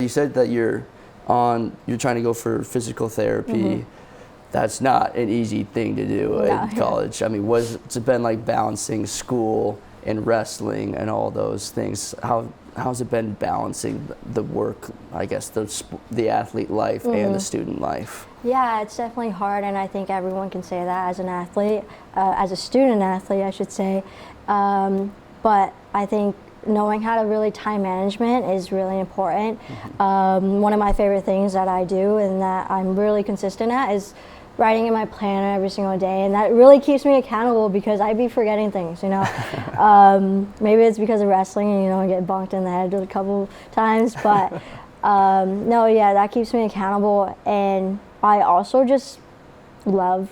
said that you're trying to go for physical therapy. Mm-hmm. That's not an easy thing to do in college. I mean, what's it been like balancing school and wrestling and all those things? How's it been balancing the work, I guess, the athlete life and the student life? Yeah, it's definitely hard, and I think everyone can say that as an athlete, as a student athlete, I should say. But I think knowing how to really time management is really important. One of my favorite things that I do and that I'm really consistent at is writing in my planner every single day, and that really keeps me accountable because I'd be forgetting things, Maybe it's because of wrestling and, I get bonked in the head a couple times, but no, yeah, that keeps me accountable. And I also just love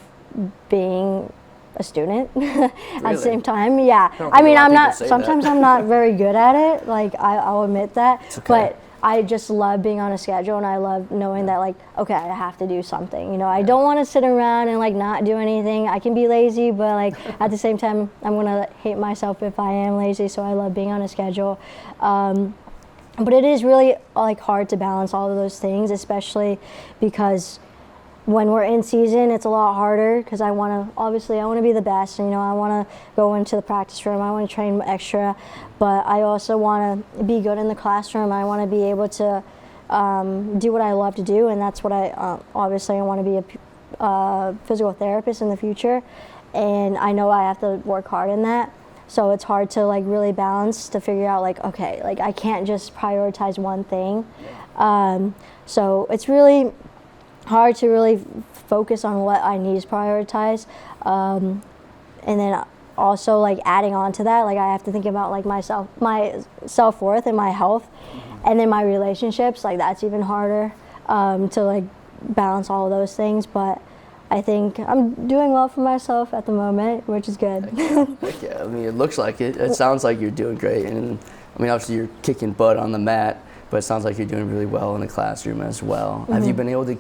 being a student at the same time. Yeah, I mean, sometimes I'm not very good at it, like I'll admit that, but I just love being on a schedule, and I love knowing that, like, okay, I have to do something. I don't want to sit around and, like, not do anything. I can be lazy, but, like, at the same time, I'm going to hate myself if I am lazy, so I love being on a schedule. But it is really, like, hard to balance all of those things, especially because when we're in season, it's a lot harder because I want to be the best. And, I want to go into the practice room. I want to train extra, but I also want to be good in the classroom. I want to be able to do what I love to do, and that's what I want to be a physical therapist in the future. And I know I have to work hard in that. So it's hard to, like, really balance to figure out, like, okay, like, I can't just prioritize one thing. So it's really hard to really focus on what I need to prioritize, and then also, like, adding on to that, like, I have to think about, like, my self-worth and my health, and then my relationships. Like, that's even harder to, like, balance all of those things. But I think I'm doing well for myself at the moment, which is good. Heck yeah. I mean, it looks like it. It sounds like you're doing great, and I mean, obviously you're kicking butt on the mat, but it sounds like you're doing really well in the classroom as well. Have you been able to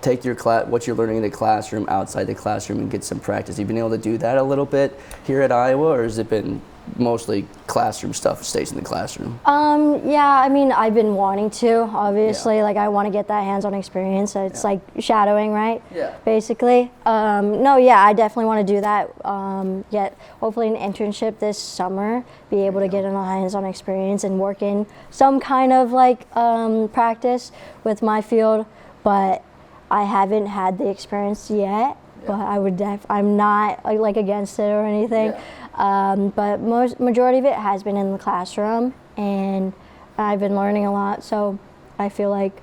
take your what you're learning in the classroom outside the classroom and get some practice? Have you been able to do that a little bit here at Iowa, or has it been mostly classroom stuff stays in the classroom? Yeah, I mean, I've been wanting to, obviously. Like, I want to get that hands-on experience. It's like shadowing, right? Yeah. Basically. No, yeah, I definitely want to do that. Get hopefully an internship this summer, be able to get a hands-on experience and work in some kind of, like, practice with my field. But I haven't had the experience yet. But I'm not like against it or anything. But majority of it has been in the classroom, and I've been learning a lot. So I feel like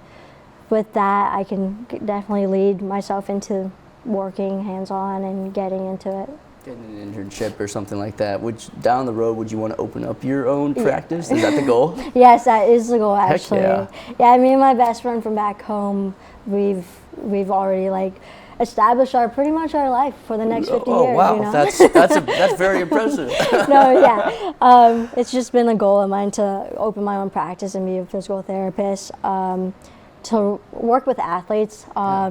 with that, I can definitely lead myself into working hands-on and getting into it. Getting an internship or something like that. Down the road, would you want to open up your own practice? Is that the goal? Yes, that is the goal, actually. Heck yeah, me and my best friend from back home, we've already, like, established pretty much our life for the next 50 years. Wow, that's very impressive. No, yeah, it's just been a goal of mine to open my own practice and be a physical therapist, to work with athletes.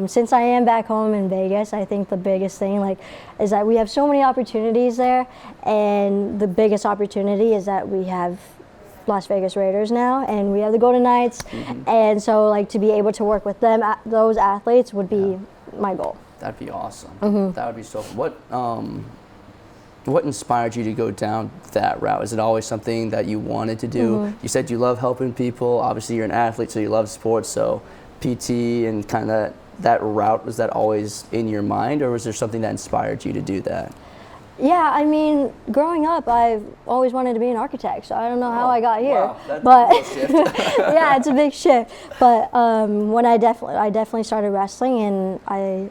Since I am back home in Vegas, I think the biggest thing, is that we have so many opportunities there, and the biggest opportunity is that we have Las Vegas Raiders now, and we have the Golden Knights, and so, to be able to work with them, those athletes would be my goal. That'd be awesome. That would be so fun. What inspired you to go down that route? Is it always something that you wanted to do? You said you love helping people. Obviously, you're an athlete, so you love sports. So PT and kind of that route, was that always in your mind, or was there something that inspired you to do that? Yeah, I mean, growing up, I've always wanted to be an architect, so I don't know how I got here. Wow, that's but a big shift. yeah, it's a big shift. But when I definitely started wrestling, and I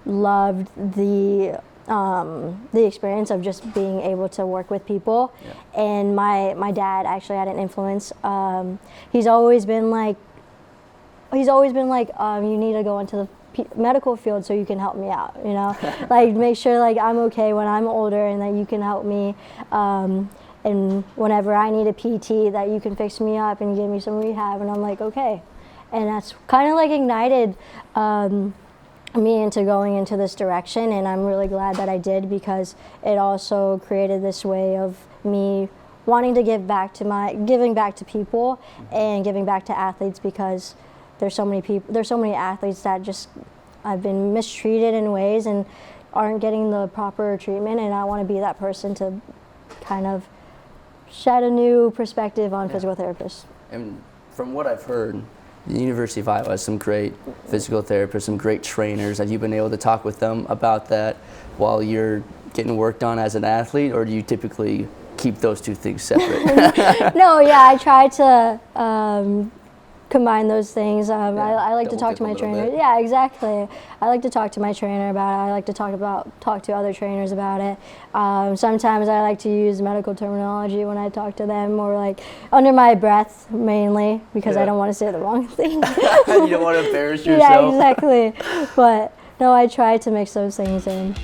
loved the experience of just being able to work with people. And my dad actually had an influence. He's always been like, you need to go into the medical field so you can help me out, make sure I'm okay when I'm older, and that you can help me, and whenever I need a PT, that you can fix me up and give me some rehab. And I'm like, okay. And that's kind of ignited me into going into this direction, and I'm really glad that I did, because it also created this way of me wanting to giving back to people and giving back to athletes, because there's so many athletes that just have been mistreated in ways and aren't getting the proper treatment, and I want to be that person to kind of shed a new perspective on physical therapists. And from what I've heard, the University of Iowa has some great physical therapists, some great trainers. Have you been able to talk with them about that while you're getting worked on as an athlete, or do you typically keep those two things separate? No, yeah, I try to combine those things. I like to talk to my trainer. Yeah, exactly. I like to talk to my trainer about it. I like to talk to other trainers about it. Sometimes I like to use medical terminology when I talk to them, or like under my breath mainly, because I don't want to say the wrong thing. You don't want to embarrass yourself. Yeah, exactly. But no, I try to mix those things in.